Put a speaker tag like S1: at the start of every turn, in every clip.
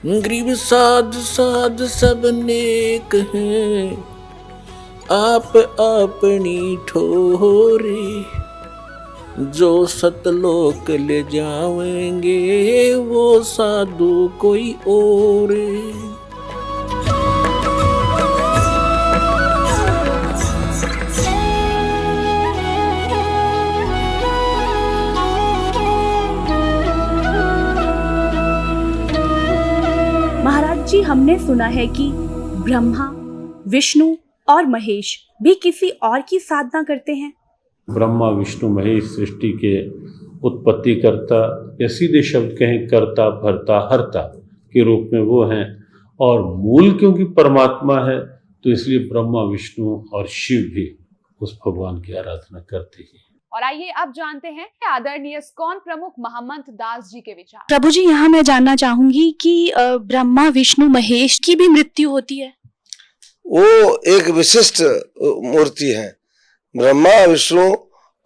S1: गरीब साध साध सब नेक हैं, आप अपनी ठोरे, जो सतलोक ले जावेंगे वो साधु कोई और।
S2: महाराज जी, हमने सुना है कि ब्रह्मा, विष्णु और महेश भी किसी और की साधना करते हैं।
S3: ब्रह्मा विष्णु महेश सृष्टि के उत्पत्ति करता या सीधे शब्द कहें कर्ता भरता हरता के रूप में वो हैं, और मूल क्योंकि परमात्मा है तो इसलिए ब्रह्मा विष्णु और शिव भी उस भगवान की आराधना करते हैं।
S4: और आइए अब जानते हैं आदरणीय इस्कॉन प्रमुख महम्मद दास जी के विचार।
S2: प्रभु जी, यहाँ मैं जानना चाहूंगी कि ब्रह्मा विष्णु महेश की भी मृत्यु होती है?
S5: वो एक विशिष्ट मूर्ति है। ब्रह्मा विष्णु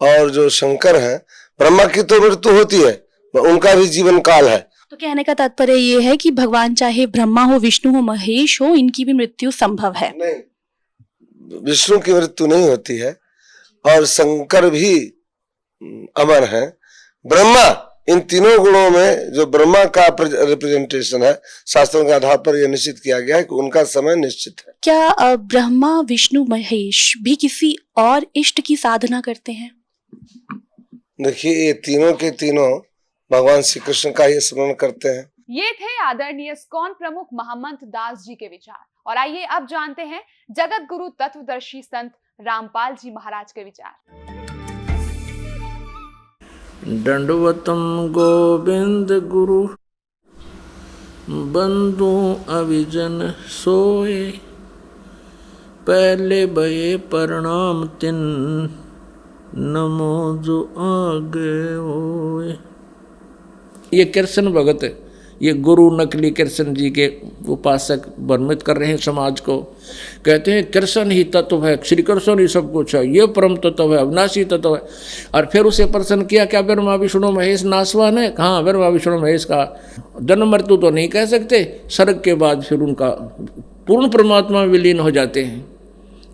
S5: और जो शंकर हैं, ब्रह्मा की तो मृत्यु होती है, उनका भी जीवन काल है।
S2: तो कहने का तात्पर्य ये है कि भगवान चाहे ब्रह्मा हो, विष्णु हो, महेश हो, इनकी भी मृत्यु संभव है?
S5: नहीं, विष्णु की मृत्यु नहीं होती है और शंकर भी अमर है। ब्रह्मा, इन तीनों गुणों में जो ब्रह्मा का रिप्रेजेंटेशन है, शास्त्रों के आधार पर यह निश्चित किया गया है कि उनका समय निश्चित है।
S2: क्या ब्रह्मा विष्णु महेश भी किसी और इष्ट की साधना करते हैं?
S5: देखिए, ये तीनों के तीनों भगवान श्री कृष्ण का ही स्मरण करते हैं।
S4: ये थे आदरणीय इस्कॉन प्रमुख महम्मद दास जी के विचार। और आइए अब जानते हैं जगत गुरु तत्वदर्शी संत रामपाल जी महाराज के विचार।
S1: दंडवतम गोविंद गुरु, बंधु अविजन सोए, पहले भये प्रणाम तिन, नमो जो आगे होए। ये कृष्ण भगत, ये गुरु नकली कृष्ण जी के उपासक भ्रमित कर रहे हैं समाज को। कहते हैं कृष्ण ही तत्व है, श्री कृष्ण ही सब कुछ है, ये परम तत्व है, अविनाशी तत्व है। और फिर उसे प्रश्न किया, क्या ब्रह्मा विष्णु महेश नासवान है? हाँ, ब्रह्मा विष्णु महेश का जन्म मृत्यु तो नहीं कह सकते, स्वर्ग के बाद फिर उनका पूर्ण परमात्मा में विलीन हो जाते हैं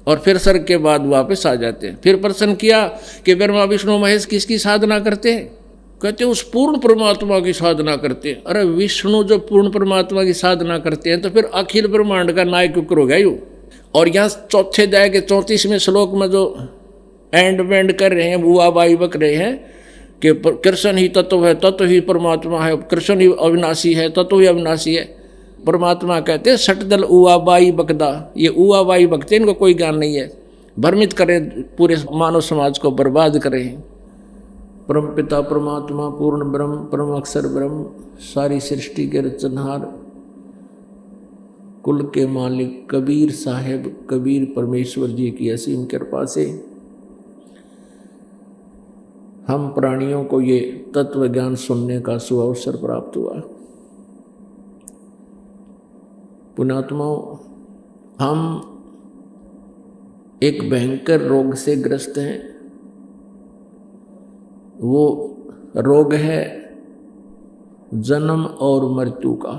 S1: और फिर स्वर्ग के बाद वापस आ जाते हैं। फिर प्रश्न किया कि ब्रह्मा विष्णु महेश किसकी साधना करते हैं? कहते हैं उस पूर्ण परमात्मा की साधना करते हैं। अरे विष्णु जो पूर्ण परमात्मा की साधना करते हैं तो फिर अखिल ब्रह्मांड का नायक क्यों हो गया यूँ? और यहाँ चौथे अध्याय के 34वें श्लोक में जो एंड वेंड कर रहे हैं, बुआ बाई बक रहे हैं कि कृष्ण ही तत्व है, तत्व ही परमात्मा है, कृष्ण ही अविनाशी है, तत्व ही अविनाशी है। परमात्मा कहते हैं सटदल उआ बाई बकदा, ये उआ बाई बकते, इनको कोई ज्ञान नहीं है, भ्रमित करें, पूरे मानव समाज को बर्बाद करें। परम पिता परमात्मा पूर्ण ब्रह्म परम अक्षर ब्रह्म, सारी सृष्टि के रचनहार, कुल के मालिक कबीर साहेब कबीर परमेश्वर जी की असीम कृपा से हम प्राणियों को ये तत्व ज्ञान सुनने का सुअवसर प्राप्त हुआ। पुण्यात्माओं, हम एक भयंकर रोग से ग्रस्त हैं। वो रोग है जन्म और मृत्यु का।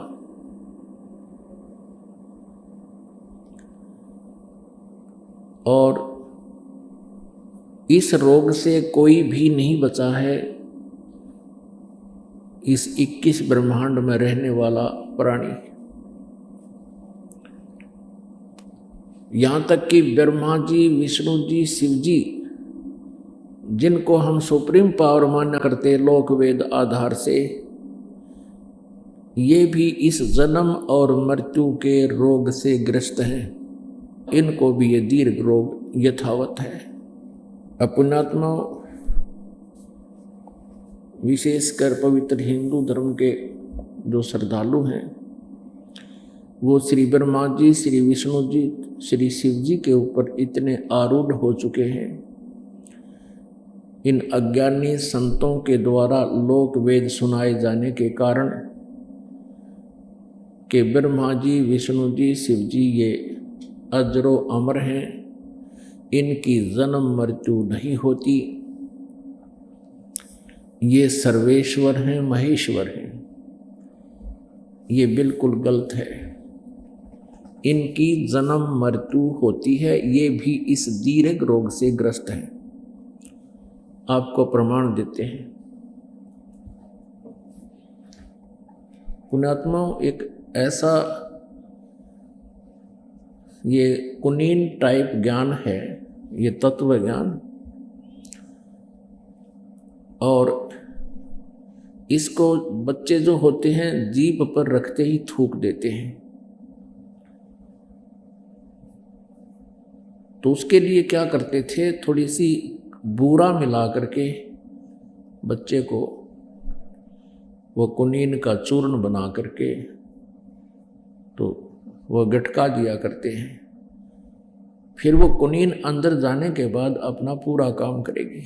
S1: और इस रोग से कोई भी नहीं बचा है, इस 21 ब्रह्मांड में रहने वाला प्राणी। यहाँ तक कि ब्रह्मा जी, विष्णु जी, शिव जी, जिनको हम सुप्रीम पावर मान्य करते लोक वेद आधार से, ये भी इस जन्म और मृत्यु के रोग से ग्रस्त हैं। इनको भी ये दीर्घ रोग यथावत है। पुण्यात्मा, विशेषकर पवित्र हिंदू धर्म के जो श्रद्धालु हैं, वो श्री ब्रह्मा जी, श्री विष्णु जी, श्री शिव जी के ऊपर इतने आरूढ़ हो चुके हैं। इन अज्ञानी संतों के द्वारा लोक वेद सुनाए जाने के कारण कि ब्रह्मा जी, विष्णु जी, शिव जी ये अजरो अमर हैं, इनकी जन्म मृत्यु नहीं होती, ये सर्वेश्वर हैं, महेश्वर हैं। ये बिल्कुल गलत है। इनकी जन्म मृत्यु होती है, ये भी इस दीर्घ रोग से ग्रस्त हैं। आपको प्रमाण देते हैं। पुण्यात्माओं, एक ऐसा ये कुनीन टाइप ज्ञान है, ये तत्व ज्ञान, और इसको बच्चे जो होते हैं जीभ पर रखते ही थूक देते हैं। तो उसके लिए क्या करते थे, थोड़ी सी बूरा मिला करके बच्चे को वो कुनीन का चूर्ण बना करके तो वो गटका दिया करते हैं। फिर वो कुनीन अंदर जाने के बाद अपना पूरा काम करेगी।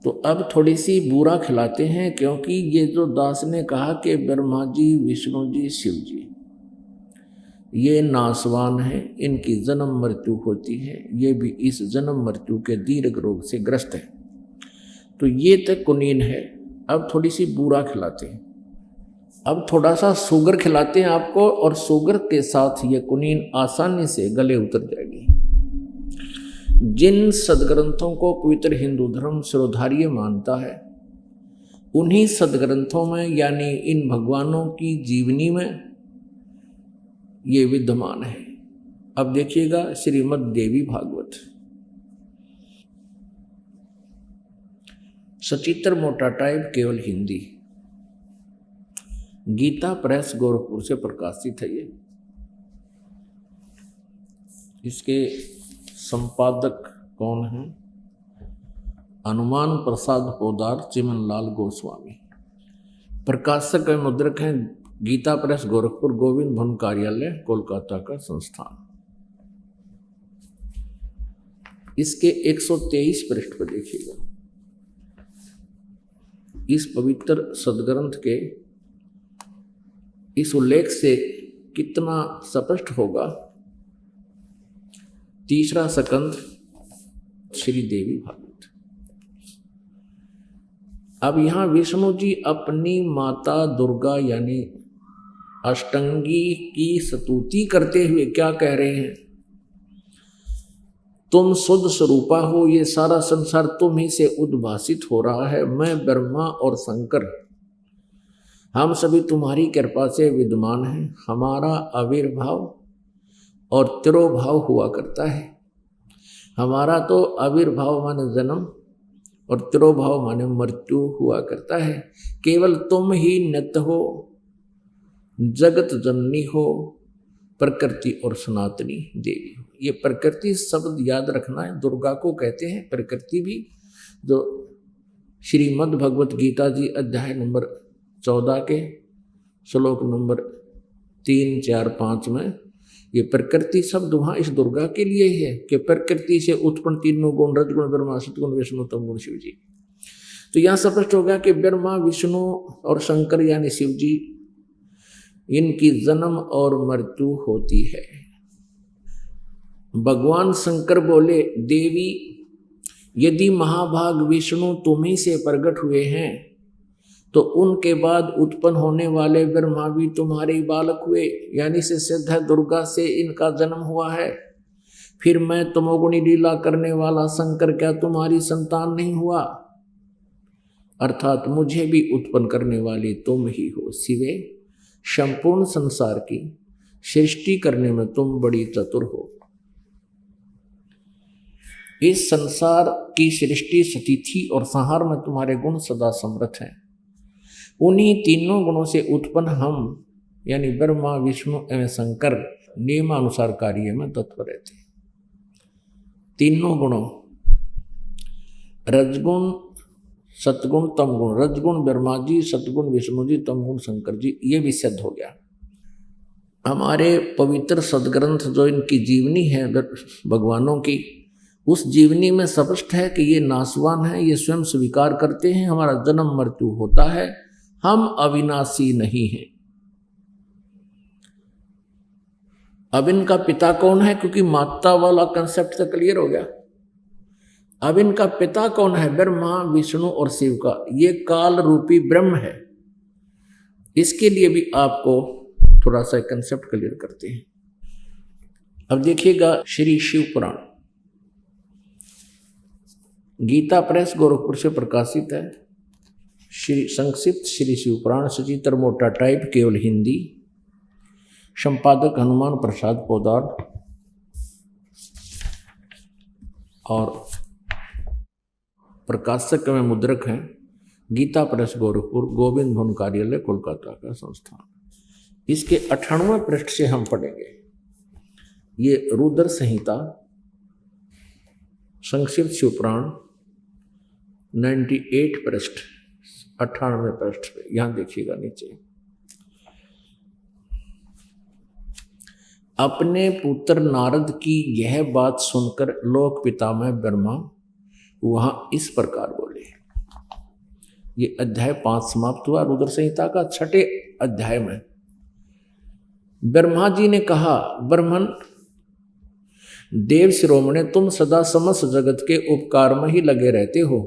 S1: तो अब थोड़ी सी बूरा खिलाते हैं, क्योंकि ये जो दास ने कहा कि ब्रह्मा जी, विष्णु जी, शिव जी ये नासवान हैं, इनकी जन्म मृत्यु होती है, ये भी इस जन्म मृत्यु के दीर्घ रोग से ग्रस्त है। तो ये तक कुनीन है। अब थोड़ी सी बूरा खिलाते हैं, अब थोड़ा सा शुगर खिलाते हैं आपको, और शुगर के साथ ये कुनीन आसानी से गले उतर जाएगी। जिन सदग्रंथों को पवित्र हिंदू धर्म सिरोधार्य मानता है, उन्हीं सदग्रंथों में यानी इन भगवानों की जीवनी में ये विद्यमान है। अब देखिएगा श्रीमद् देवी भागवत, सचित्र मोटा टाइप, केवल हिंदी, गीता प्रेस गोरखपुर से प्रकाशित है। ये इसके संपादक कौन हैं? हनुमान प्रसाद पोदार, चिमनलाल गोस्वामी। प्रकाशक एवं मुद्रक हैं गीता प्रेस गोरखपुर, गोविंद भवन कार्यालय, कोलकाता का संस्थान। इसके 123 पृष्ठ पर देखिएगा। इस पवित्र सदग्रंथ के इस उल्लेख से कितना स्पष्ट होगा। तीसरा स्कंद, श्री देवी भागवत। अब यहां विष्णु जी अपनी माता दुर्गा यानी अष्टंगी की स्तुति करते हुए क्या कह रहे हैं? तुम शुद्ध स्वरूपा हो, ये सारा संसार तुम ही से उद्भासित हो रहा है। मैं ब्रह्मा और शंकर हम सभी तुम्हारी कृपा से विद्यमान हैं। हमारा आविर्भाव और तिरोभाव हुआ करता है। हमारा तो आविर्भाव माने जन्म और तिरोभाव माने मृत्यु हुआ करता है। केवल तुम ही नित्य हो, जगत जननी हो, प्रकृति और सनातनी देवी हो। ये प्रकृति शब्द याद रखना है, दुर्गा को कहते हैं प्रकृति भी। जो श्रीमद् भगवत गीता जी अध्याय नंबर 14 के श्लोक नंबर 3, 4, 5 में ये प्रकृति शब्द वहाँ इस दुर्गा के लिए ही है कि प्रकृति से उत्पन्न तीनों गुण, रजगुण ब्रह्मा, सतगुण विष्णु, तमगुण शिव जी। तो यहाँ स्पष्ट हो गया कि ब्रह्मा, विष्णु और शंकर यानी शिव जी, इनकी जन्म और मृत्यु होती है। भगवान शंकर बोले, देवी यदि महाभाग विष्णु तुम्ही से प्रकट हुए हैं तो उनके बाद उत्पन्न होने वाले ब्रह्मा भी तुम्हारे बालक हुए, यानी से सिद्ध है दुर्गा से इनका जन्म हुआ है। फिर मैं तमोगुणी लीला करने वाला शंकर क्या तुम्हारी संतान नहीं हुआ? अर्थात मुझे भी उत्पन्न करने वाली तुम ही हो शिवे। संपूर्ण संसार की सृष्टि करने में तुम बड़ी चतुर हो। इस संसार की सृष्टि, स्थिति और संहार में तुम्हारे गुण सदा समर्थ हैं। उन्हीं तीनों गुणों से उत्पन्न हम यानी ब्रह्मा, विष्णु एवं शंकर नियमानुसार कार्य में तत्पर रहते हैं। तीनों गुणों रजगुण, सतगुण, तमगुण। रजगुण ब्रह्मा जी, सतगुण विष्णु जी, तमगुण शंकर जी, ये भी सिद्ध हो गया। हमारे पवित्र सदग्रंथ जो इनकी जीवनी है भगवानों की, उस जीवनी में स्पष्ट है कि ये नासवान है, ये स्वयं स्वीकार करते हैं हमारा जन्म मृत्यु होता है, हम अविनाशी नहीं हैं। अब इनका पिता कौन है? क्योंकि माता वाला कंसेप्ट तो क्लियर हो गया। अब इनका पिता कौन है? ब्रह्मा, विष्णु और शिव का। ये काल रूपी ब्रह्म है इसके लिए भी आपको थोड़ा सा कंसेप्ट क्लियर करते हैं। अब देखिएगा श्री शिव पुराण, गीता प्रेस गोरखपुर से प्रकाशित है। श्री संक्षिप्त श्री शिव पुराण, सचित्र मोटा टाइप, केवल हिंदी, संपादक हनुमान प्रसाद पोदार और प्रकाशक में मुद्रक हैं गीता प्रेस गोरखपुर, गोविंद भवन कार्यालय, कोलकाता का संस्थान। इसके 98वें पृष्ठ से हम पढ़ेंगे। ये रुद्र संहिता संक्षिप्त शिवपुराण 98 पृष्ठ, 98वें पृष्ठ पे, यहां देखिएगा नीचे। अपने पुत्र नारद की यह बात सुनकर लोक पितामह ब्रह्मा वहां इस प्रकार बोले। ये अध्याय 5 समाप्त हुआ रुद्र संहिता का। 6ठे अध्याय में ब्रह्मा जी ने कहा, ब्रह्मन देव शिरोमणे, तुम सदा समस्त जगत के उपकार में ही लगे रहते हो।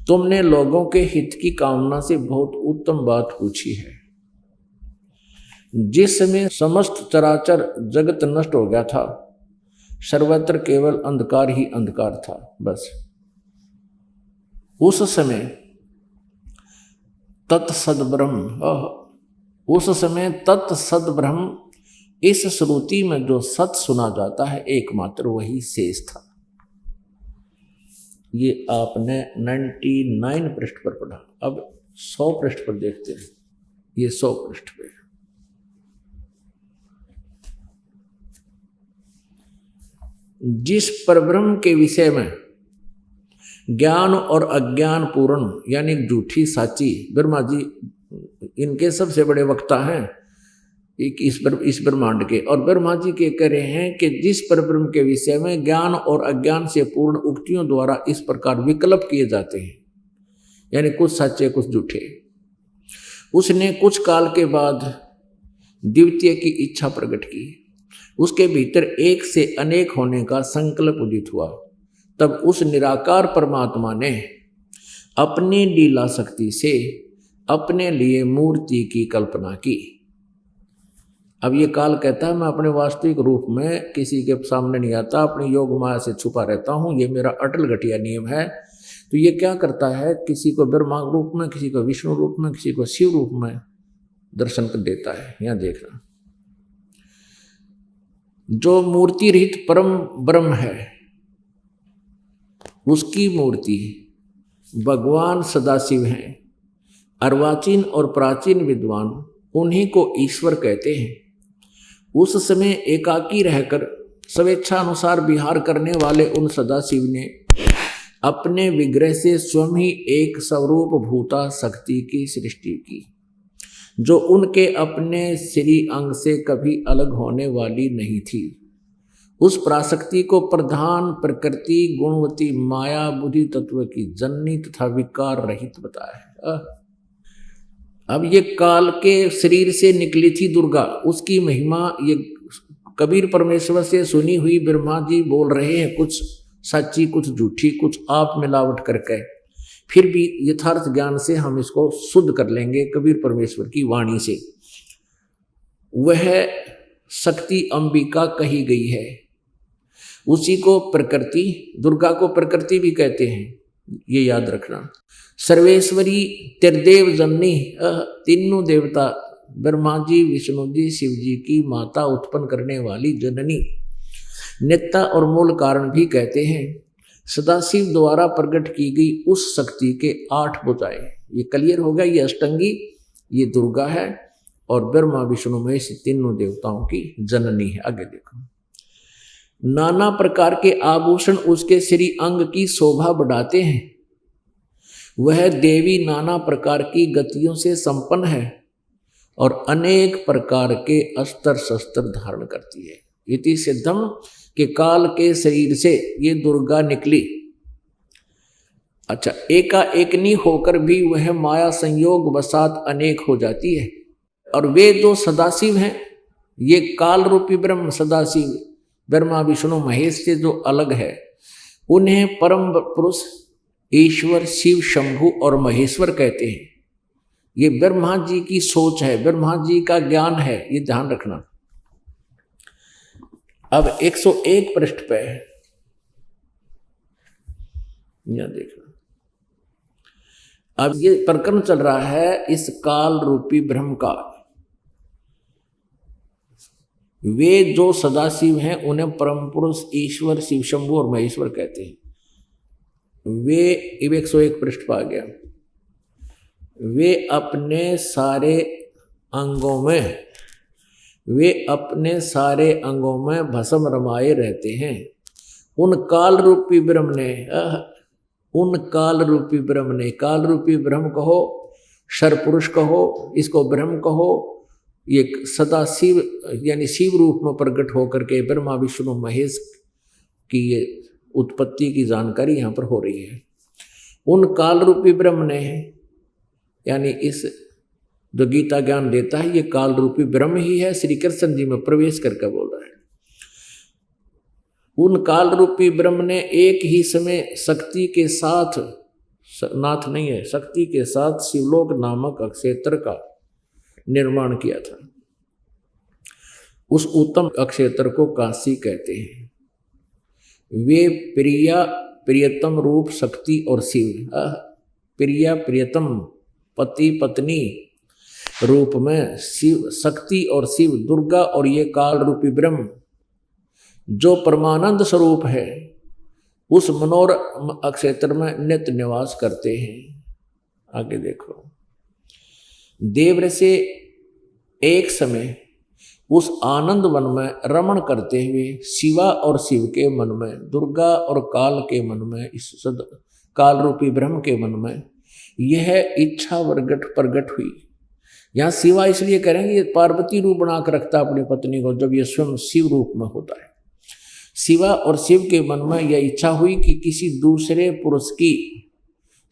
S1: तुमने लोगों के हित की कामना से बहुत उत्तम बात पूछी है। जिस समय समस्त चराचर जगत नष्ट हो गया था, सर्वत्र केवल अंधकार ही अंधकार था, बस उस समय तत्सद ब्रह्म, उस समय तत्सद ब्रह्म, इस श्रुति में जो सत सुना जाता है एकमात्र वही शेष था। ये आपने 99 पृष्ठ पर पढ़ा। अब 100 पृष्ठ पर देखते हैं। ये 100 पृष्ठ पे जिस परब्रह्म के विषय में ज्ञान और अज्ञान पूर्ण यानी झूठी साची, ब्रह्मा जी इनके सबसे बड़े वक्ता हैं इस ब्रह्मांड के, और ब्रह्मा जी के कह रहे हैं कि जिस परब्रह्म के विषय में ज्ञान और अज्ञान से पूर्ण उक्तियों द्वारा इस प्रकार विकल्प किए जाते हैं, यानी कुछ सच्चे कुछ झूठे, उसने कुछ काल के बाद द्वितीय की इच्छा प्रकट की। उसके भीतर एक से अनेक होने का संकल्प उदित हुआ। तब उस निराकार परमात्मा ने अपनी लीला शक्ति से अपने लिए मूर्ति की कल्पना की। अब ये काल कहता है मैं अपने वास्तविक रूप में किसी के सामने नहीं आता, अपनी योग माया से छुपा रहता हूँ, ये मेरा अटल घटिया नियम है। तो ये क्या करता है, किसी को ब्रह्मा रूप में, किसी को विष्णु रूप में, किसी को शिव रूप में दर्शन कर देता है। यहाँ देखना, जो मूर्ति रहित परम ब्रह्म है उसकी मूर्ति भगवान सदाशिव हैं। अर्वाचीन और प्राचीन विद्वान उन्हीं को ईश्वर कहते हैं। उस समय एकाकी रहकर स्वेच्छा अनुसार विहार करने वाले उन सदाशिव ने अपने विग्रह से स्वयं ही एक स्वरूप भूता शक्ति की सृष्टि की, जो उनके अपने श्री अंग से कभी अलग होने वाली नहीं थी। उस पराशक्ति को प्रधान प्रकृति गुणवती माया बुद्धि तत्व की जननी तथा विकार रहित बताया है। अब ये काल के शरीर से निकली थी दुर्गा, उसकी महिमा ये कबीर परमेश्वर से सुनी हुई ब्रह्मा जी बोल रहे हैं, कुछ सच्ची कुछ झूठी, कुछ आप मिलावट करके। फिर भी यथार्थ ज्ञान से हम इसको शुद्ध कर लेंगे कबीर परमेश्वर की वाणी से। वह शक्ति अंबिका कही गई है, उसी को प्रकृति, दुर्गा को प्रकृति भी कहते हैं, ये याद रखना। सर्वेश्वरी त्रिदेव जननी, तीनों देवता ब्रह्मा जी, विष्णु जी, शिव जी की माता, उत्पन्न करने वाली जननी, नित्ता और मूल कारण भी कहते हैं। सदाशिव द्वारा प्रकट की गई उस शक्ति के 8 भुजाएं, ये क्लियर होगा। ये अष्टंगी, ये दुर्गा है, और ब्रह्मा विष्णु महेश तीनों देवताओं की जननी है। आगे देखो, नाना प्रकार के आभूषण उसके श्री अंग की शोभा बढ़ाते हैं। वह देवी नाना प्रकार की गतियों से संपन्न है और अनेक प्रकार के अस्त्र शस्त्र धारण करती है। इति सिद्धम के काल के शरीर से ये दुर्गा निकली। अच्छा, एकाएकनी होकर भी वह माया संयोग वसात अनेक हो जाती है। और वे दो सदाशिव हैं, ये काल रूपी ब्रह्म सदाशिव ब्रह्मा विष्णु महेश से जो अलग है, उन्हें परम पुरुष ईश्वर शिव शंभु और महेश्वर कहते हैं। ये ब्रह्मा जी की सोच है, ब्रह्मा जी का ज्ञान है, ये ध्यान रखना। अब 101 पृष्ठ पे यह देखना। अब ये प्रकरण चल रहा है इस काल रूपी ब्रह्म का। वे जो सदाशिव हैं उन्हें परम पुरुष ईश्वर, शिव शंभु और महेश्वर कहते हैं। वे 101 पृष्ठ पर आ गया। वे अपने सारे अंगों में भस्म रमाए रहते हैं। उन काल रूपी ब्रह्म ने, काल रूपी ब्रह्म कहो, शरपुरुष कहो, इसको ब्रह्म कहो, ये सदा शिव यानी शिव रूप में प्रकट होकर के ब्रह्मा विष्णु महेश की ये उत्पत्ति की जानकारी यहाँ पर हो रही है। उन काल रूपी ब्रह्म ने, यानी इस जो गीता ज्ञान देता है ये काल रूपी ब्रह्म ही है, श्री कृष्ण जी में प्रवेश करके बोल रहा है। उन काल रूपी ब्रह्म ने एक ही समय शक्ति के साथ, नाथ नहीं है, शक्ति के साथ शिवलोक नामक अक्षेत्र का निर्माण किया था। उस उत्तम अक्षेत्र को काशी कहते हैं। वे प्रियतम रूप शक्ति और शिव, प्रियतम पति पत्नी रूप में शिव, शक्ति और शिव, दुर्गा और ये काल रूपी ब्रह्म जो परमानंद स्वरूप है उस मनोर अक्षेत्र में नित्य निवास करते हैं। आगे देखो, देव से एक समय उस आनंद वन में रमण करते हुए शिवा और शिव के मन में, दुर्गा और काल के मन में, इस काल रूपी ब्रह्म के मन में यह इच्छा प्रगट हुई। यहाँ शिवा इसलिए करेंगे पार्वती रूप बनाकर रखता अपनी पत्नी को, जब यह स्वयं शिव रूप में होता है। शिवा और शिव के मन में यह इच्छा हुई कि किसी दूसरे पुरुष की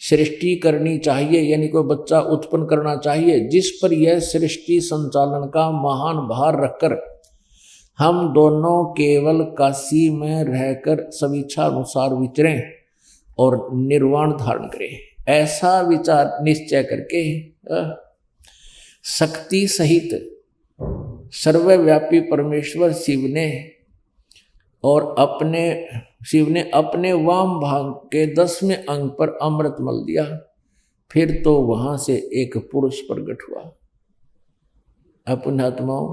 S1: सृष्टि करनी चाहिए, यानी कोई बच्चा उत्पन्न करना चाहिए जिस पर यह सृष्टि संचालन का महान भार रखकर हम दोनों केवल काशी में रहकर स्वेच्छा अनुसार विचरें और निर्वाण धारण करें। ऐसा विचार निश्चय करके शक्ति सहित सर्वव्यापी परमेश्वर शिव ने अपने वाम भाग के 10वें अंग पर अमृत मल दिया। फिर तो वहां से एक पुरुष प्रकट हुआ। पुण्यात्माओं,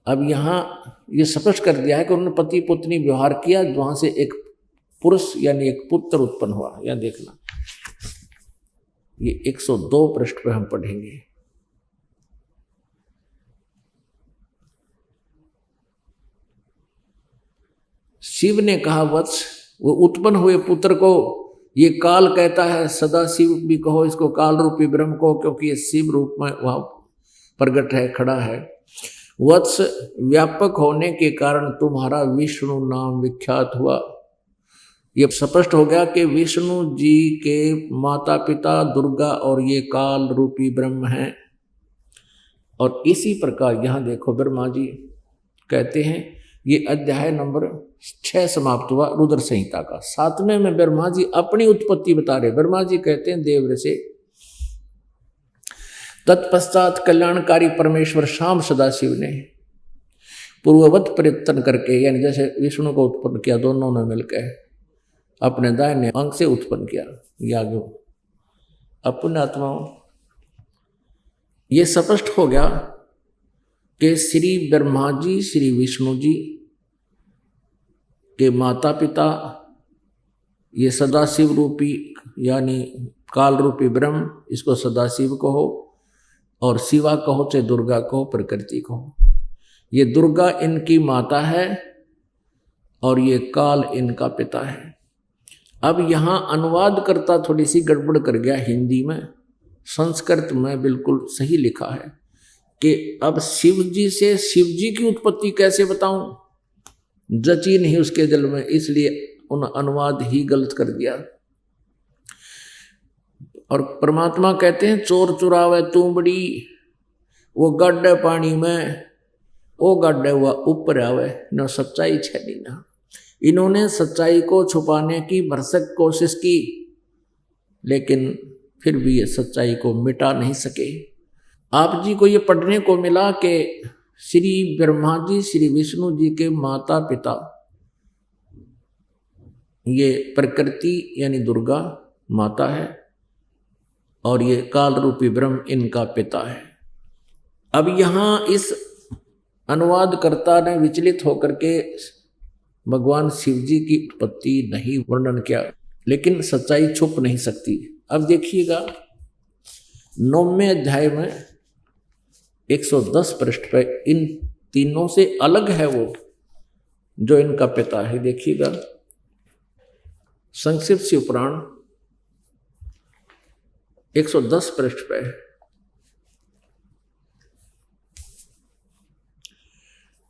S1: अब यहाँ ये स्पष्ट कर दिया है कि उन्होंने पति पत्नी व्यवहार किया, वहां से एक पुरुष यानी एक पुत्र उत्पन्न हुआ। यह देखना, ये 102 पृष्ठ पे हम पढ़ेंगे। शिव ने कहा, वत्स, वो उत्पन्न हुए पुत्र को ये काल कहता है, सदा शिव भी कहो इसको, काल रूपी ब्रह्म को, क्योंकि ये शिव रूप में वहां प्रकट है, खड़ा है। वत्स, व्यापक होने के कारण तुम्हारा विष्णु नाम विख्यात हुआ। ये स्पष्ट हो गया कि विष्णु जी के माता पिता दुर्गा और ये काल रूपी ब्रह्म हैं। और इसी प्रकार यहाँ देखो, ब्रह्मा जी कहते हैं, ये अध्याय नंबर 6 समाप्त हुआ रुद्र संहिता का। 7वें में ब्रह्मा जी अपनी उत्पत्ति बता रहे। ब्रह्मा जी कहते हैं, देव से तत्पश्चात कल्याणकारी परमेश्वर शाम सदाशिव ने पूर्ववत प्रयत्न करके, यानी जैसे विष्णु को उत्पन्न किया दोनों ने मिलकर, अपने दाहिने अंग से उत्पन्न किया। याग अपने आत्माओं, ये स्पष्ट हो गया कि श्री ब्रह्मा जी, श्री विष्णु जी के माता पिता ये सदाशिव रूपी यानी काल रूपी ब्रह्म, इसको सदाशिव कहो और शिवा कहो, चाहे दुर्गा कहो, प्रकृति कहो। ये दुर्गा इनकी माता है और ये काल इनका पिता है। अब यहाँ अनुवाद करता थोड़ी सी गड़बड़ कर गया हिंदी में, संस्कृत में बिल्कुल सही लिखा है कि अब शिव जी से शिव जी की उत्पत्ति कैसे बताऊं, जची नहीं उसके दिल में, इसलिए उन अनुवाद ही गलत कर दिया। और परमात्मा कहते हैं, चोर चुरावे तूंबड़ी, वो गड्ढे पानी में, वो गड्ढे हुआ ऊपर आवे, न सच्चाई छेड़ी ना। इन्होंने सच्चाई को छुपाने की भरसक कोशिश की, लेकिन फिर भी ये सच्चाई को मिटा नहीं सके। आप जी को ये पढ़ने को मिला कि श्री ब्रह्मा जी श्री विष्णु जी के माता पिता, ये प्रकृति यानी दुर्गा माता है और ये काल रूपी ब्रह्म इनका पिता है। अब यहाँ इस अनुवादकर्ता ने विचलित होकर के भगवान शिव जी की उत्पत्ति नहीं वर्णन किया, लेकिन सच्चाई छुप नहीं सकती। अब देखिएगा 9वें अध्याय में 110 पृष्ठ पर इन तीनों से अलग है वो जो इनका पिता है। देखिएगा संक्षिप्त शिव पुराण 110 पृष्ठ पे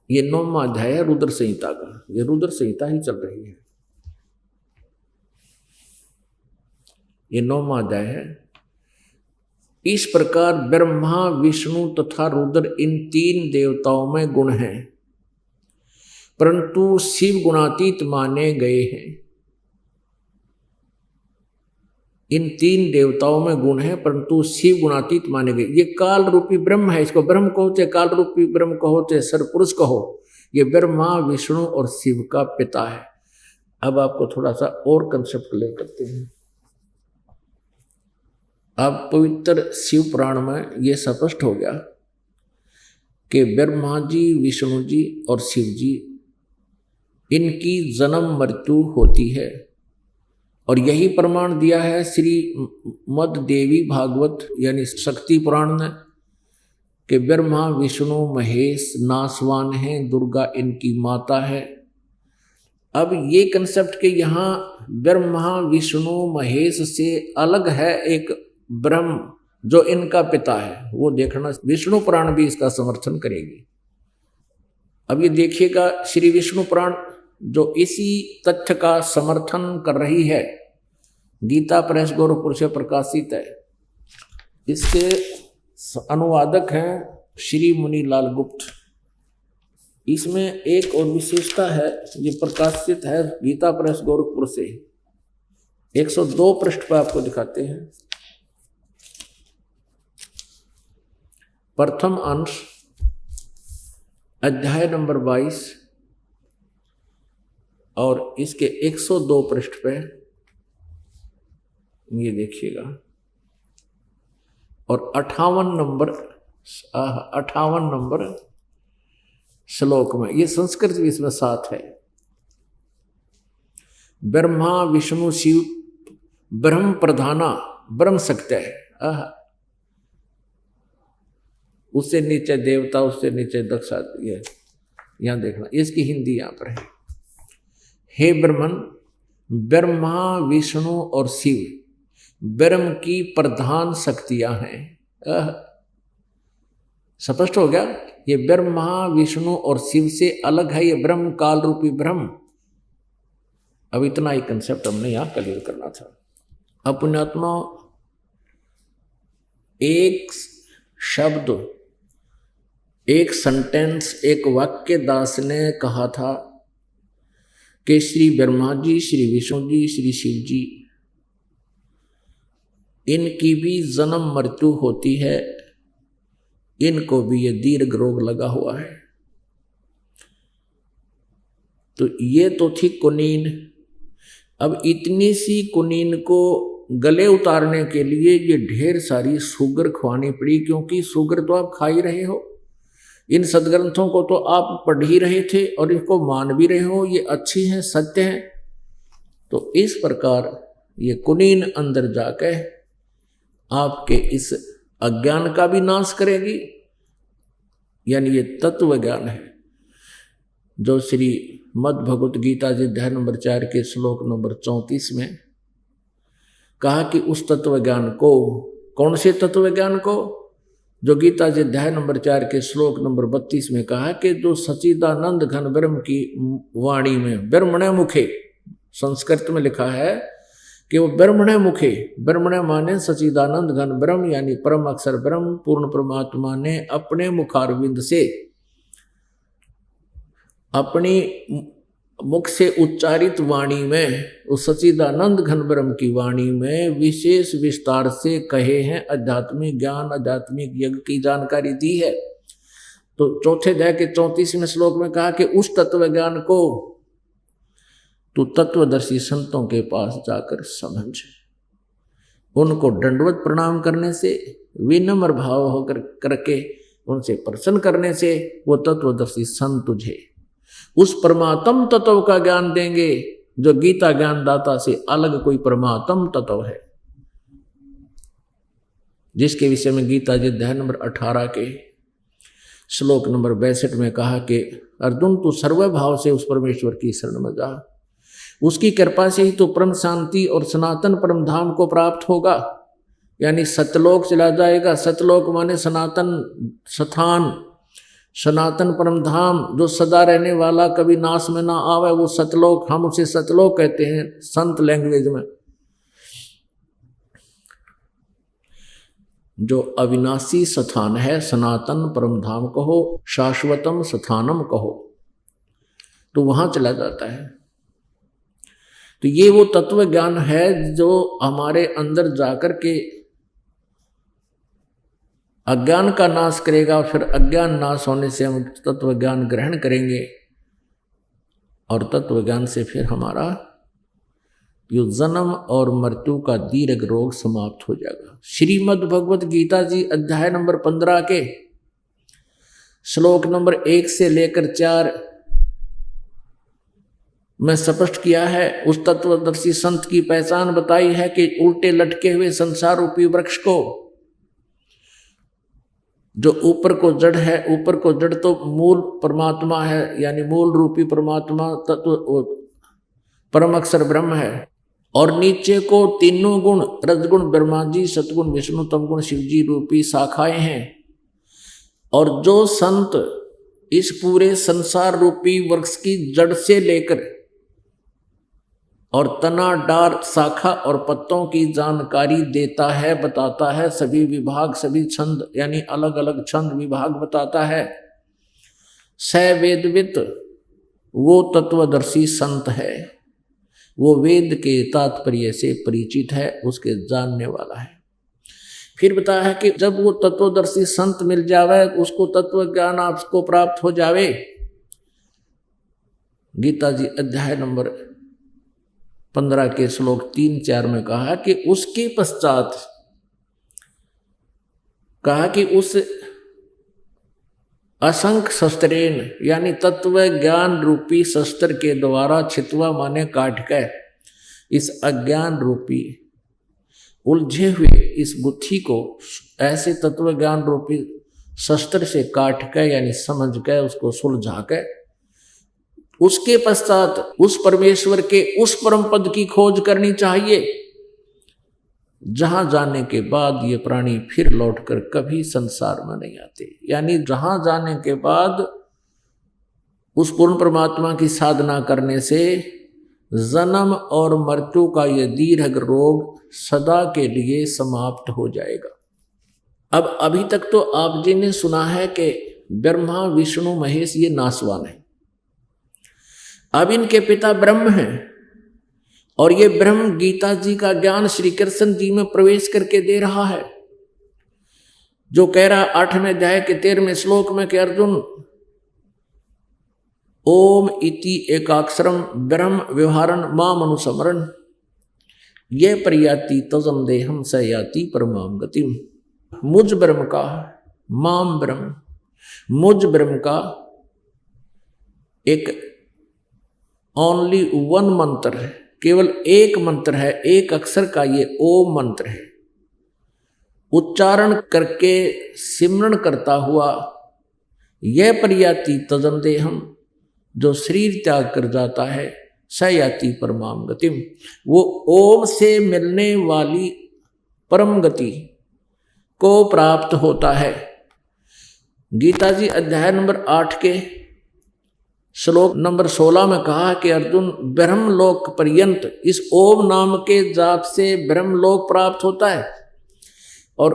S1: ये 9वां अध्याय है रुद्र संहिता का। ये रुद्र संहिता ही चल रही है, ये 9वां अध्याय है। इस प्रकार ब्रह्मा विष्णु तथा रुद्र इन तीन देवताओं में गुण हैं, परंतु शिव गुणातीत माने गए हैं। इन तीन देवताओं में गुण है परंतु शिव गुणातीत माने गए। ये काल रूपी ब्रह्म है, इसको ब्रह्म कहो चाहे काल रूपी ब्रह्म कहो चाहे सरपुरुष कहो, ये ब्रह्मा विष्णु और शिव का पिता है। अब आपको थोड़ा सा और कंसेप्ट क्लियर करते हैं। अब पवित्र शिव पुराण में ये स्पष्ट हो गया कि ब्रह्मा जी विष्णु जी और शिव जी इनकी जन्म मृत्यु होती है, और यही प्रमाण दिया है श्री मद देवी भागवत यानी शक्ति पुराण ने कि ब्रह्मा विष्णु महेश नासवान हैं, दुर्गा इनकी माता है। अब ये कंसेप्ट के यहाँ ब्रह्मा विष्णु महेश से अलग है एक ब्रह्म जो इनका पिता है, वो देखना विष्णु पुराण भी इसका समर्थन करेगी। अब ये देखिएगा श्री विष्णु पुराण जो इसी तथ्य का समर्थन कर रही है, गीता प्रेस गोरखपुर से प्रकाशित है। इसके अनुवादक हैं श्री मुनि लाल गुप्त। इसमें एक और विशेषता है, ये प्रकाशित है गीता प्रेस गोरखपुर से। 102 पृष्ठ पर आपको दिखाते हैं। प्रथम अंश अध्याय नंबर 22 और इसके 102 पृष्ठ पे ये देखिएगा, और 58 नंबर श्लोक में ये संस्कृत भी इसमें साथ है। ब्रह्मा विष्णु शिव ब्रह्म प्रधाना ब्रह्म सत्य है, उससे नीचे देवता, उससे नीचे दक्ष। ये यहां देखना, इसकी हिंदी यहां पर है। हे ब्रह्मन, ब्रह्मा विष्णु और शिव ब्रह्म की प्रधान शक्तियां हैं। स्पष्ट हो गया, ये ब्रह्मा विष्णु और शिव से अलग है, ये ब्रह्म काल रूपी ब्रह्म। अब इतना ही कंसेप्ट हमने यहां क्लियर करना था। अब पुण्यात्मा, एक शब्द, एक सेंटेंस, एक वाक्य दास ने कहा था कि श्री ब्रह्मा जी श्री विष्णु जी श्री शिव जी इनकी भी जन्म मृत्यु होती है, इनको भी ये दीर्घ रोग लगा हुआ है। तो ये तो थी कुनीन। अब इतनी सी कुनीन को गले उतारने के लिए ये ढेर सारी शुगर खुआनी पड़ी, क्योंकि शुगर तो आप खा ही रहे हो, इन सदग्रंथों को तो आप पढ़ ही रहे थे और इसको मान भी रहे हो, ये अच्छी हैं, सत्य हैं। तो इस प्रकार ये कुनीन अंदर जाके आपके इस अज्ञान का भी नाश करेगी। यानी ये तत्व ज्ञान है जो श्री मद् भगवत गीता जी अध्याय नंबर 4 के श्लोक नंबर 34 में कहा कि उस तत्व ज्ञान को, कौन से तत्व ज्ञान को, जो गीता जी अध्याय नंबर 4 के श्लोक नंबर 32 में कहा कि जो सच्चिदानंद घन ब्रह्म की वाणी में, ब्रह्मणे मुखे, संस्कृत में लिखा है कि वो ब्रह्मणे मुखे, ब्रह्मणे माने सच्चिदानंद घन ब्रह्म यानी परम अक्षर ब्रह्म पूर्ण परमात्मा ने अपने मुखारविंद से, अपनी मुख से उच्चारित वाणी में, उस सच्चिदानंद घन ब्रह्म की वाणी में विशेष विस्तार से कहे हैं आध्यात्मिक ज्ञान, आध्यात्मिक यज्ञ की जानकारी दी है। तो चौथे अध्याय के 34वें श्लोक में कहा कि उस तत्व ज्ञान को तू तत्वदर्शी संतों के पास जाकर समझ। उनको दंडवत प्रणाम करने से, विनम्र भाव होकर करके उनसे प्रसन्न करने से वो तत्वदर्शी संत तुझे उस परमात्म तत्व का ज्ञान देंगे जो गीता ज्ञानदाता से अलग कोई परमात्म तत्व है, जिसके विषय में गीता जी अध्याय नंबर 18 के श्लोक नंबर 62 में कहा कि अर्जुन तू सर्वभाव से उस परमेश्वर की शरण में जा, उसकी कृपा से ही तो परम शांति और सनातन परम धाम को प्राप्त होगा, यानी सतलोक चला जाएगा। सतलोक माने सनातन स्थान, सनातन परम धाम जो सदा रहने वाला, कभी नाश में ना आवे, वो सतलोक, हम उसे सतलोक कहते हैं संत लैंग्वेज में। जो अविनाशी स्थान है, सनातन परम धाम कहो, शाश्वतम स्थानम कहो, तो वहां चला जाता है। तो ये वो तत्व ज्ञान है जो हमारे अंदर जाकर के अज्ञान का नाश करेगा, फिर अज्ञान नाश होने से हम तत्व ज्ञान ग्रहण करेंगे और तत्व ज्ञान से फिर हमारा यो जन्म और मृत्यु का दीर्घ रोग समाप्त हो जाएगा। श्रीमद् भगवत गीता जी अध्याय नंबर 15 के श्लोक नंबर 1 से लेकर 4 में स्पष्ट किया है। उस तत्वदर्शी संत की पहचान बताई है कि उल्टे लटके हुए संसार रूपी वृक्ष को, जो ऊपर को जड़ है, ऊपर को जड़ तो मूल परमात्मा है, यानी मूल रूपी परमात्मा तत्व परम अक्षर ब्रह्म है, और नीचे को तीनों गुण, रजगुण ब्रह्मा जी, सतगुण विष्णु, तमगुण शिव जी रूपी शाखाएं हैं। और जो संत इस पूरे संसार रूपी वृक्ष की जड़ से लेकर और तना, डार, शाखा और पत्तों की जानकारी देता है, बताता है, सभी विभाग, सभी छंद यानी अलग अलग छंद विभाग बताता है, स वेदवित वो तत्वदर्शी संत है, वो वेद के तात्पर्य से परिचित है, उसके जानने वाला है। फिर बताया है कि जब वो तत्वदर्शी संत मिल जावे, उसको तत्व ज्ञान आपको प्राप्त हो जावे। गीता जी अध्याय नंबर 15 के श्लोक 3-4 में कहा कि उसके पश्चात कहा कि उस असंख्य शस्त्रेन यानी तत्व ज्ञान रूपी शस्त्र के द्वारा, छितवा माने काट कर, इस अज्ञान रूपी उलझे हुए इस गुत्थी को ऐसे तत्व ज्ञान रूपी शस्त्र से काट कर यानी समझ कर उसको सुलझा कर, उसके पश्चात उस परमेश्वर के उस परम पद की खोज करनी चाहिए, जहां जाने के बाद ये प्राणी फिर लौटकर कभी संसार में नहीं आते। यानी जहां जाने के बाद उस पूर्ण परमात्मा की साधना करने से जन्म और मृत्यु का ये दीर्घ रोग सदा के लिए समाप्त हो जाएगा। अब अभी तक तो आप जी ने सुना है कि ब्रह्मा विष्णु महेश ये नासवान है। अब इनके पिता ब्रह्म हैं और ये ब्रह्म गीता जी का ज्ञान श्री कृष्ण जी में प्रवेश करके दे रहा है, जो कह रहा 8वें अध्याय के 13वें श्लोक में कि अर्जुन ओम इति एकाक्षरम ब्रह्म व्यवहारन माम अनुसमरन ये प्रयाति तजम देहम स याति परमाम गतिम। मुझ ब्रह्म का, माम ब्रह्म, मुझ ब्रह्म का एक ओनली वन मंत्र है, केवल एक मंत्र है, एक अक्षर का ये ओम मंत्र है। उच्चारण करके सिमरण करता हुआ यह प्रयाति तजम देहम, जो शरीर त्याग कर जाता है, स याति परमाम गतिम, वो ओम से मिलने वाली परम गति को प्राप्त होता है। गीता जी अध्याय नंबर 8 के श्लोक नंबर 16 में कहा कि अर्जुन ब्रह्मलोक पर्यंत इस ओम नाम के जाप से ब्रह्मलोक प्राप्त होता है। और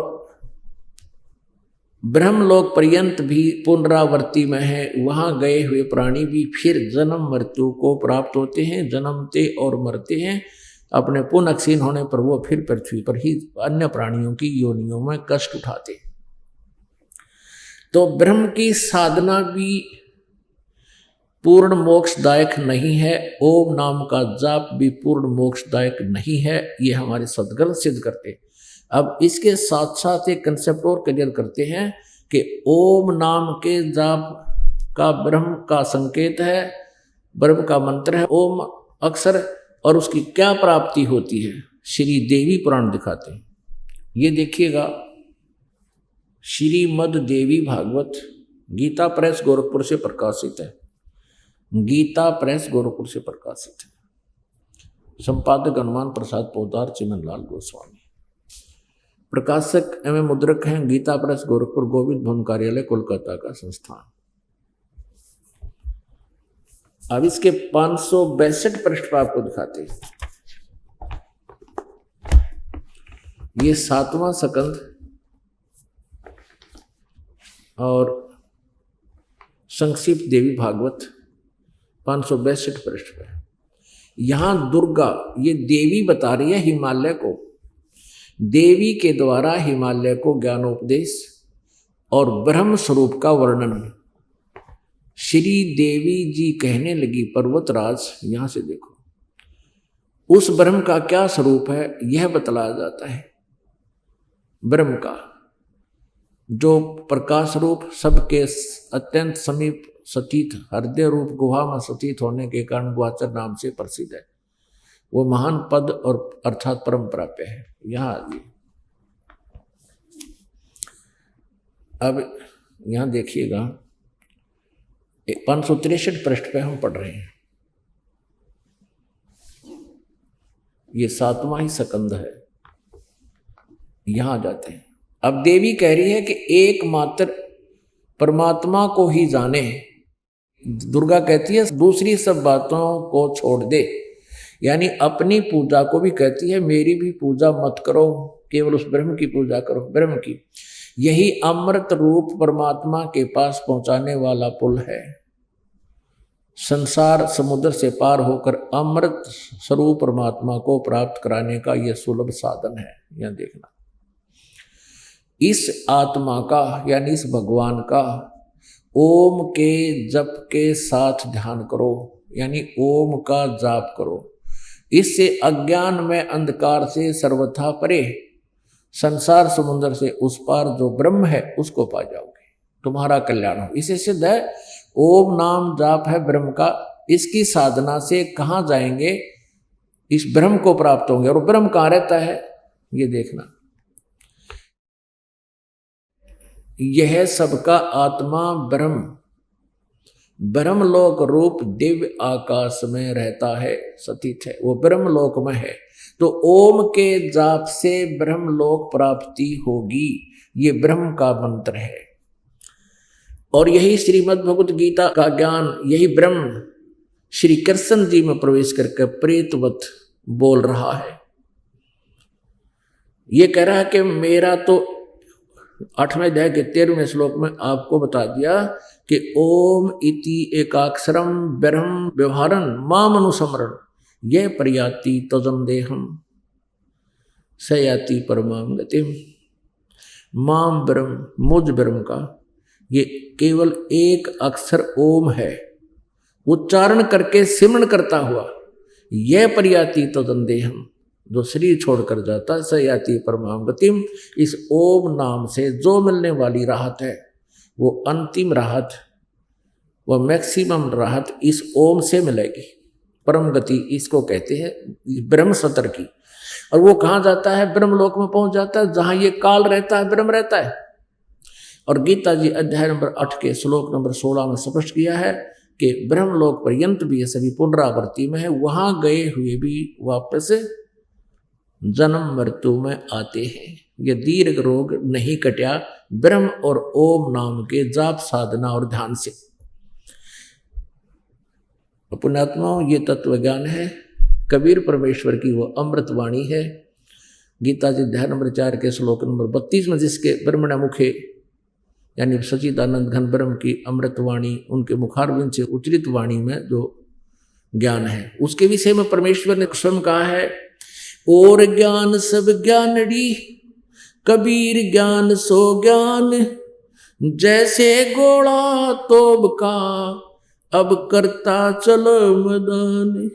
S1: ब्रह्मलोक पर्यंत भी पुनरावर्ती में है, वहां गए हुए प्राणी भी फिर जन्म मृत्यु को प्राप्त होते हैं, जन्मते और मरते हैं। अपने पुनः क्षीण होने पर वो फिर पृथ्वी पर ही अन्य प्राणियों की योनियों में कष्ट उठाते हैं। तो ब्रह्म की साधना भी पूर्ण मोक्षदायक नहीं है, ओम नाम का जाप भी पूर्ण मोक्षदायक नहीं है, ये हमारे सदगुरु सिद्ध करते हैं। अब इसके साथ साथ एक कंसेप्ट और क्लियर करते हैं कि ओम नाम के जाप का ब्रह्म का संकेत है, ब्रह्म का मंत्र है ओम अक्षर, और उसकी क्या प्राप्ति होती है श्री देवी पुराण दिखाते हैं। ये देखिएगा, श्रीमद् देवी भागवत, गीता प्रेस गोरखपुर से प्रकाशित है, गीता प्रेस गोरखपुर से प्रकाशित है। संपादक हनुमान प्रसाद पोदार, चिमनलाल गोस्वामी। प्रकाशक एवं मुद्रक हैं गीता प्रेस गोरखपुर, गोविंद भवन कार्यालय कोलकाता का संस्थान। अब इसके 562 पृष्ठ पर आपको दिखाते हैं। ये 7वां स्कंद और संक्षिप्त देवी भागवत 562 पृष्ठ पर। यहां दुर्गा, ये देवी बता रही है हिमालय को, देवी के द्वारा हिमालय को ज्ञानोपदेश और ब्रह्म स्वरूप का वर्णन श्री देवी जी कहने लगी। पर्वतराज, यहां से देखो, उस ब्रह्म का क्या स्वरूप है यह बतलाया जाता है। ब्रह्म का जो प्रकाश रूप, सबके अत्यंत समीप स्थित, हृदय रूप गुहा में स्थित होने के कारण गुहाचर नाम से प्रसिद्ध है, वो महान पद और अर्थात परम प्राप्य है। यहां अब यहां देखिएगा 563 पृष्ठ पे हम पढ़ रहे हैं। ये 7वां ही स्कंद है। यहां जाते हैं। अब देवी कह रही है कि एकमात्र परमात्मा को ही जाने। दुर्गा कहती है दूसरी सब बातों को छोड़ दे, यानी अपनी पूजा को भी कहती है मेरी भी पूजा मत करो, केवल उस ब्रह्म की पूजा करो, ब्रह्म की। यही अमृत रूप परमात्मा के पास पहुंचाने वाला पुल है। संसार समुद्र से पार होकर अमृत स्वरूप परमात्मा को प्राप्त कराने का यह सुलभ साधन है। यह देखना, इस आत्मा का यानी इस भगवान का ओम के जप के साथ ध्यान करो, यानी ओम का जाप करो। इससे अज्ञान में अंधकार से सर्वथा परे संसार समुद्र से उस पार जो ब्रह्म है उसको पा जाओगे, तुम्हारा कल्याण हो। इसे सिद्ध है ओम नाम जाप है ब्रह्म का, इसकी साधना से कहाँ जाएंगे, इस ब्रह्म को प्राप्त होंगे। और ब्रह्म कहाँ रहता है ये देखना, यह सबका आत्मा ब्रह्म ब्रह्मलोक रूप दिव्य आकाश में रहता है, स्थित है, वो ब्रह्मलोक में है। तो ओम के जाप से ब्रह्मलोक प्राप्ति होगी, ये ब्रह्म का मंत्र है। और यही श्रीमद् भगवत गीता का ज्ञान, यही ब्रह्म श्री कृष्ण जी में प्रवेश करके प्रेतवत बोल रहा है। ये कह रहा है कि मेरा तो 8वें अध्याय के 13वें श्लोक में आपको बता दिया कि ओम इति एकाक्षरम ब्रह्म व्यवहारन माम अनुसमरण यह प्रयाति तजम देहम सयाति परमाम गतिम। माम ब्रह्म, मुझ ब्रह्म का ये केवल एक अक्षर ओम है, उच्चारण करके सिमरण करता हुआ यह प्रयाति तजम देहम, जो शरीर छोड़कर जाता है, सयाति परमाम गतिम। इस ओम नाम से जो मिलने वाली राहत है वो अंतिम राहत, वो मैक्सिमम राहत इस ओम से मिलेगी। परम गति इसको कहते हैं, ब्रह्म सतर की। और वो कहाँ जाता है, ब्रह्मलोक में पहुंच जाता है, जहां ये काल रहता है ब्रह्म रहता है। और गीता जी अध्याय नंबर 8 के श्लोक नंबर 16 में स्पष्ट किया है कि ब्रह्मलोक पर्यंत भी ये सभी पुनरावृत्ति में है, वहां गए हुए भी वापस जन्म मृत्यु में आते हैं। ये दीर्घ रोग नहीं कटा ब्रह्म और ओम नाम के जाप साधना और ध्यान से। पुण्यात्माओं, ये तत्व ज्ञान है, कबीर परमेश्वर की वो अमृत वाणी है। गीता जी अध्याय नंबर 4 के श्लोक नंबर 32 में जिसके ब्रह्मण मुखे यानी सच्चिदानंद घन ब्रह्म की अमृत वाणी, उनके मुखारविंद से उच्चरित वाणी में जो ज्ञान है, उसके विषय में परमेश्वर ने स्वयं कहा है, और ज्ञान सब ज्ञानड़ी, कबीर ज्ञान सो ज्ञान, जैसे गोला तोब का, अब करता चलो मदान।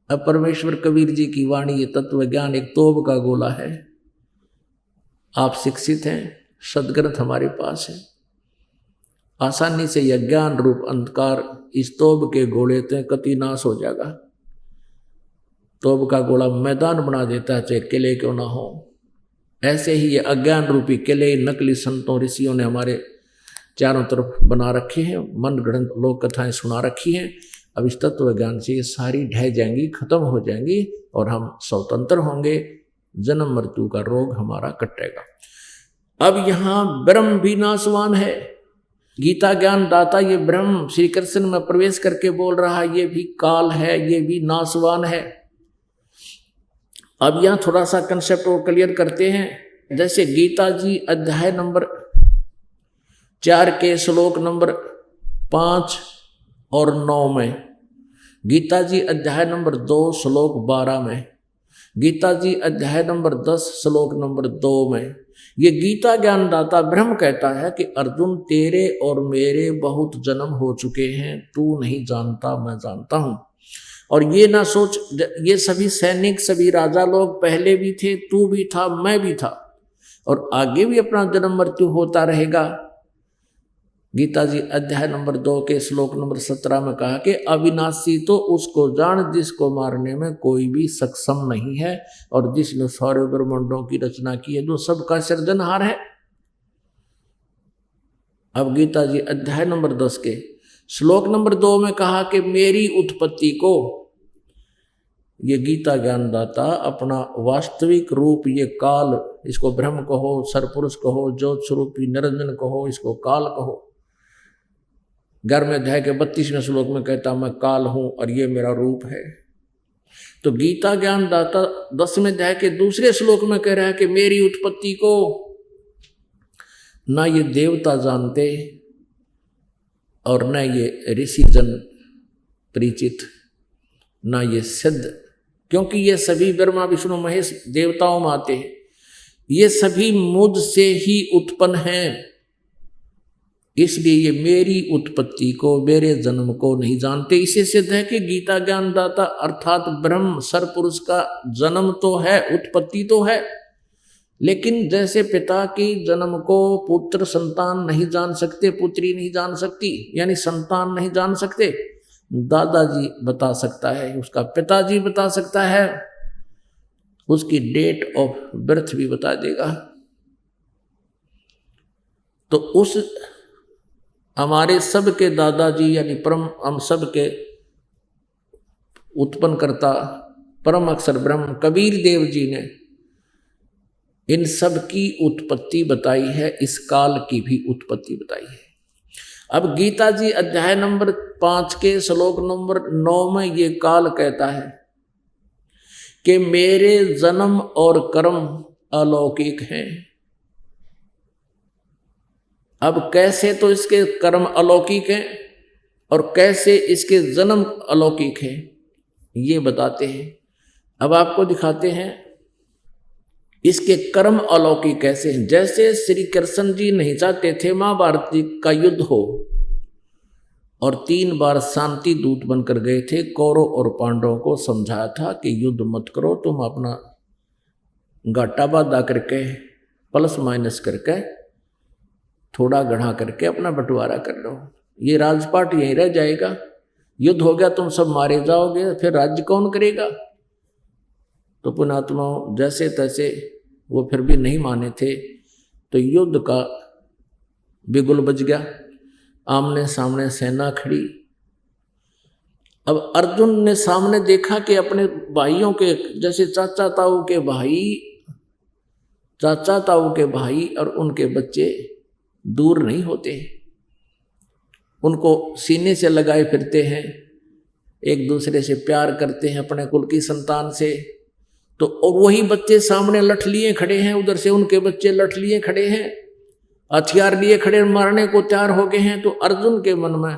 S1: अब परमेश्वर कबीर जी की वाणी, ये तत्व ज्ञान एक तोब का गोला है। आप शिक्षित हैं, सदग्रंथ हमारे पास है, आसानी से यह ज्ञान रूप अंधकार इस तोब के गोले से कति नाश हो जाएगा। तोब का गोला मैदान बना देता है, चाहे किले क्यों ना हो। ऐसे ही ये अज्ञान रूपी किले नकली संतों ऋषियों ने हमारे चारों तरफ बना रखे हैं, मन गढ़ंत लोक कथाएं सुना रखी हैं। अब इस तत्व ज्ञान से ये सारी ढह जाएंगी, खत्म हो जाएंगी और हम स्वतंत्र होंगे, जन्म मृत्यु का रोग हमारा कटेगा। अब यहाँ ब्रह्म भी नाशवान है। गीता ज्ञान दाता ये ब्रह्म श्री कृष्ण में प्रवेश करके बोल रहा है, ये भी काल है, ये भी नाशवान है। अब यहाँ थोड़ा सा कंसेप्ट और क्लियर करते हैं। जैसे गीता जी अध्याय नंबर 4 के श्लोक नंबर 5 और 9 में, गीता जी अध्याय नंबर 2 श्लोक 12 में, गीता जी अध्याय नंबर 10 श्लोक नंबर 2 में, ये गीता ज्ञानदाता ब्रह्म कहता है कि अर्जुन तेरे और मेरे बहुत जन्म हो चुके हैं, तू नहीं जानता, मैं जानता हूं। और ये ना सोच, ये सभी सैनिक, सभी राजा लोग पहले भी थे, तू भी था, मैं भी था, और आगे भी अपना जन्म मृत्यु होता रहेगा। गीता जी अध्याय नंबर 2 के श्लोक नंबर 17 में कहा कि अविनाशी तो उसको जान जिसको मारने में कोई भी सक्षम नहीं है, और जिसने सारे ब्रह्मांडों की रचना की है, जो सबका सृजनहार है। अब गीता जी अध्याय नंबर 10 के श्लोक नंबर 2 में कहा कि मेरी उत्पत्ति को, ये गीता ज्ञानदाता अपना वास्तविक रूप, ये काल, इसको ब्रह्म कहो, सरपुरुष कहो, ज्योत स्वरूपी निरंजन कहो, इसको काल कहो। 11वें अध्याय के 32वें श्लोक में कहता मैं काल हूं और ये मेरा रूप है। तो गीता ज्ञानदाता 10वें अध्याय के दूसरे श्लोक में कह रहा है कि मेरी उत्पत्ति को ना ये देवता जानते और न ये ऋषि जन परिचित, ना ये सिद्ध, क्योंकि ये सभी ब्रह्मा विष्णु महेश देवताओं में आते हैं, ये सभी मुझ से ही उत्पन्न हैं। इसलिए ये मेरी उत्पत्ति को, मेरे जन्म को नहीं जानते। इसे सिद्ध है कि गीता ज्ञानदाता अर्थात ब्रह्म सरपुरुष का जन्म तो है, उत्पत्ति तो है, लेकिन जैसे पिता की जन्म को पुत्र संतान नहीं जान सकते, पुत्री नहीं जान सकती, यानी संतान नहीं जान सकते, दादाजी बता सकता है, उसका पिताजी बता सकता है, उसकी डेट ऑफ बर्थ भी बता देगा। तो उस हमारे सब के दादाजी यानी परम, हम सब के उत्पन्न करता परम अक्षर ब्रह्म कबीर देव जी ने इन सब की उत्पत्ति बताई है, इस काल की भी उत्पत्ति बताई है। अब गीता जी अध्याय नंबर 5 के श्लोक नंबर 9 में ये काल कहता है कि मेरे जन्म और कर्म अलौकिक हैं। अब कैसे तो इसके कर्म अलौकिक हैं और कैसे इसके जन्म अलौकिक हैं, ये बताते हैं। अब आपको दिखाते हैं इसके कर्म अलौकिक कैसे हैं। जैसे श्री कृष्ण जी नहीं चाहते थे महाभारत का युद्ध हो, और 3 बार शांति दूत बनकर गए थे, कौरव और पांडवों को समझाया था कि युद्ध मत करो, तुम अपना घाटा बाधा करके प्लस माइनस करके थोड़ा गढ़ा करके अपना बंटवारा कर लो, ये राजपाट यहीं रह जाएगा, युद्ध हो गया तुम सब मारे जाओगे, फिर राज्य कौन करेगा। तो पुणात्मा जैसे तैसे वो फिर भी नहीं माने थे, तो युद्ध का बिगुल बज गया, आमने सामने सेना खड़ी। अब अर्जुन ने सामने देखा कि अपने भाइयों के, जैसे चाचा ताऊ के भाई, चाचा ताऊ के भाई और उनके बच्चे दूर नहीं होते, उनको सीने से लगाए फिरते हैं, एक दूसरे से प्यार करते हैं अपने कुल की संतान से। तो और वही बच्चे सामने लठ लिए खड़े हैं, उधर से उनके बच्चे लठ लिए खड़े हैं, हथियार लिए खड़े मारने को तैयार हो गए हैं। तो अर्जुन के मन में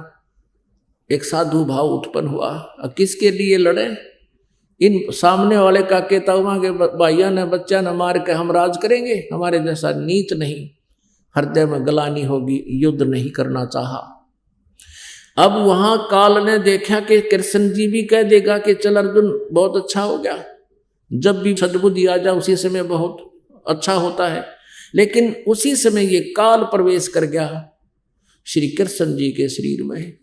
S1: एक साधु भाव उत्पन्न हुआ, किसके लिए लड़े? इन सामने वाले का केताउमा के भाइयों ने बच्चा ने मार के हम राज करेंगे, हमारे जैसा नीच नहीं। हृदय में गलानी होगी, युद्ध नहीं करना चाहा। अब वहां काल ने देखा कि कृष्ण जी भी कह देगा कि चल अर्जुन बहुत अच्छा हो गया, जब भी सद्बुद्धि आ जाए उसी समय बहुत अच्छा होता है। लेकिन उसी समय ये काल प्रवेश कर गया श्री कृष्ण जी के शरीर में,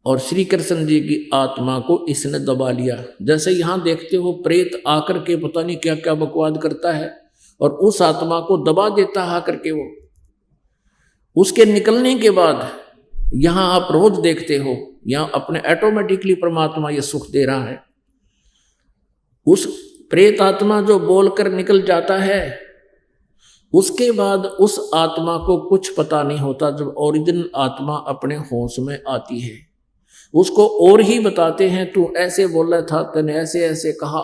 S1: और श्री कृष्ण जी की आत्मा को इसने दबा लिया। जैसे यहां देखते हो प्रेत आकर के पता नहीं क्या क्या बकवाद करता है और उस आत्मा को दबा देता है आकर के। वो उसके निकलने के बाद यहां आप रोज देखते हो, यहां अपने ऑटोमेटिकली परमात्मा ये सुख दे रहा है। उस प्रेत आत्मा जो बोलकर निकल जाता है, उसके बाद उस आत्मा को कुछ पता नहीं होता। जब ओरिजिनल आत्मा अपने होश में आती है, उसको और ही बताते हैं, तू ऐसे बोला था, तूने ऐसे ऐसे कहा।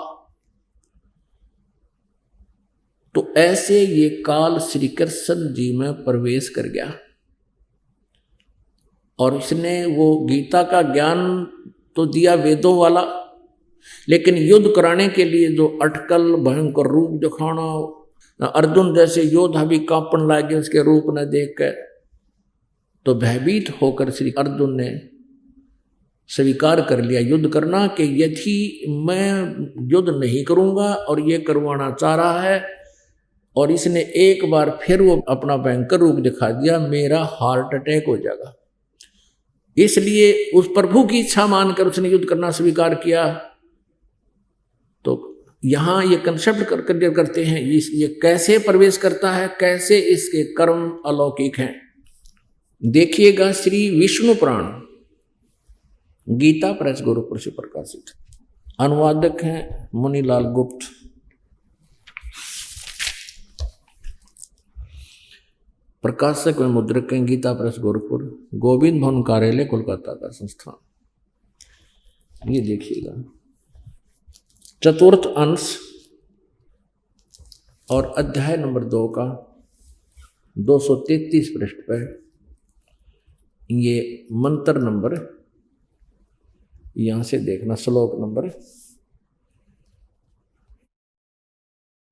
S1: तो ऐसे ये काल श्री कृष्ण जी में प्रवेश कर गया और इसने वो गीता का ज्ञान तो दिया वेदों वाला, लेकिन युद्ध कराने के लिए जो अटकल भयंकर रूप दिखाना, अर्जुन जैसे योद्धा भी कांपन लगे उसके रूप न देख कर, तो भयभीत होकर श्री अर्जुन ने स्वीकार कर लिया युद्ध करना, कि यदि मैं युद्ध नहीं करूंगा और ये करवाना चाह रहा है, और इसने एक बार फिर वो अपना भयंकर रूप दिखा दिया, मेरा हार्ट अटैक हो जाएगा। इसलिए उस प्रभु की इच्छा मानकर उसने युद्ध करना स्वीकार किया। तो यहां ये कंसेप्ट करते हैं ये कैसे प्रवेश करता है, कैसे इसके कर्म अलौकिक हैं। देखिएगा श्री विष्णु पुराण गीता प्रेस गोरखपुर से प्रकाशित, अनुवादक हैं मुनीलाल गुप्त। प्रकाशक व मुद्रक हैं गीता प्रेस गोरखपुर, गोविंद भवन कार्यालय कोलकाता का संस्थान। ये देखिएगा चतुर्थ अंश और अध्याय नंबर 2 का 233 पृष्ठ पर ये मंत्र नंबर, यहां से देखना श्लोक नंबर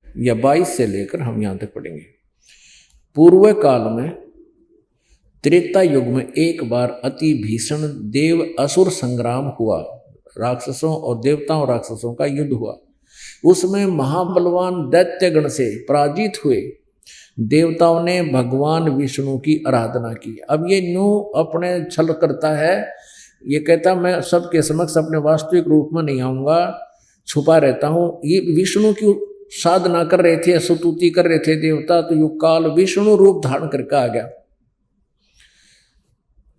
S1: या 22 से लेकर हम यहां तक पढ़ेंगे। पूर्व काल में त्रेता युग में एक बार अति भीषण देव असुर संग्राम हुआ। राक्षसों और देवताओं राक्षसों का युद्ध हुआ। उसमें महाबलवान दैत्यगण से पराजित हुए देवताओं ने भगवान विष्णु की आराधना की। अब ये न्यू अपने छल करता है, ये कहता मैं सबके समक्ष अपने वास्तविक रूप में नहीं आऊंगा, छुपा रहता हूं। ये विष्णु की साधना कर रहे थे, स्तुति कर रहे थे देवता, तो युग काल विष्णु रूप धारण करके आ गया।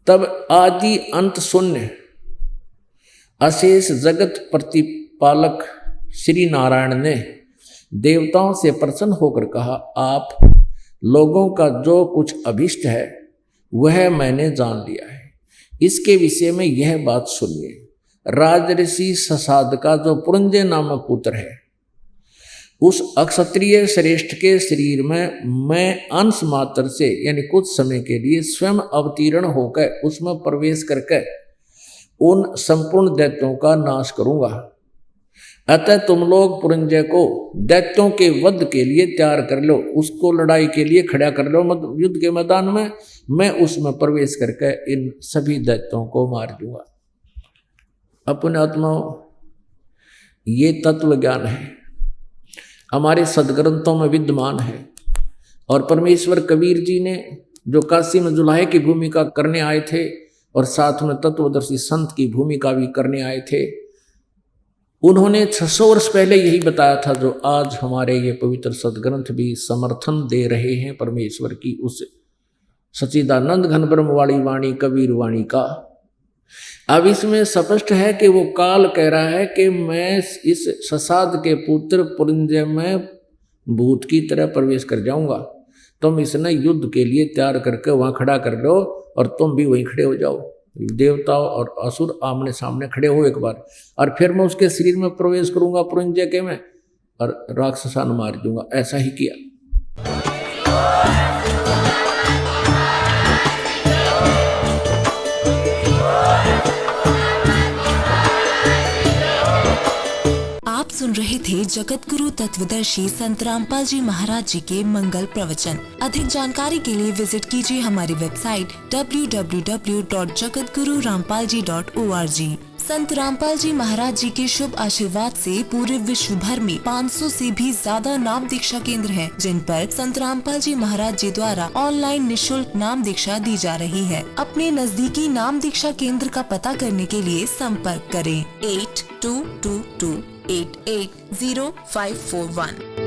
S1: तब आदि अंत शून्य अशेष जगत प्रतिपालक श्री नारायण ने देवताओं से प्रसन्न होकर कहा, आप लोगों का जो कुछ अभिष्ट है वह मैंने जान लिया है। इसके विषय में यह बात सुनिए। राजऋषि ससाद का जो पुरंजय नामक पुत्र है, उस अक्षत्रिय श्रेष्ठ के शरीर में मैं अंश मात्र से यानी कुछ समय के लिए स्वयं अवतीर्ण होकर उसमें प्रवेश करके उन संपूर्ण दैत्यों का नाश करूंगा। अतः तुम लोग पुरंजय को दैत्यों के वध के लिए तैयार कर लो, उसको लड़ाई के लिए खड़ा कर लो युद्ध के मैदान में। मैं उसमें प्रवेश करके इन सभी दैत्यों को मार दूंगा। अपने आत्माओं, ये तत्व ज्ञान है, हमारे सदग्रंथों में विद्यमान है। और परमेश्वर कबीर जी ने जो काशी में जुलाहे की भूमिका करने आए थे और साथ में तत्वदर्शी संत की भूमिका भी करने आए थे, उन्होंने 600 वर्ष पहले यही बताया था जो आज हमारे ये पवित्र सदग्रंथ भी समर्थन दे रहे हैं परमेश्वर की उस सच्चिदानंद घन ब्रह्म वाली वाणी कबीर वाणी का। अब इसमें स्पष्ट है कि वो काल कह रहा है कि मैं इस ससाद के पुत्र पुरंजय में भूत की तरह प्रवेश कर जाऊंगा। तुम इसने युद्ध के लिए तैयार करके वहां खड़ा कर लो और तुम भी वहीं खड़े हो जाओ। देवताओं और असुर आमने सामने खड़े हो एक बार, और फिर मैं उसके शरीर में प्रवेश करूंगा पुरंजय के में और राक्षसान मार दूंगा। ऐसा ही किया।
S6: आप सुन रहे थे जगत गुरु तत्वदर्शी संत रामपाल जी महाराज जी के मंगल प्रवचन। अधिक जानकारी के लिए विजिट कीजिए हमारी वेबसाइट www.jagatgururampalji.org। संत रामपाल जी महाराज जी के शुभ आशीर्वाद से पूरे विश्व भर में 500 से भी ज्यादा नाम दीक्षा केंद्र हैं, जिन पर संत रामपाल जी महाराज जी द्वारा ऑनलाइन निशुल्क नाम दीक्षा दी जा रही है। अपने नजदीकी नाम दीक्षा केंद्र का पता करने के लिए संपर्क करें 8222880541।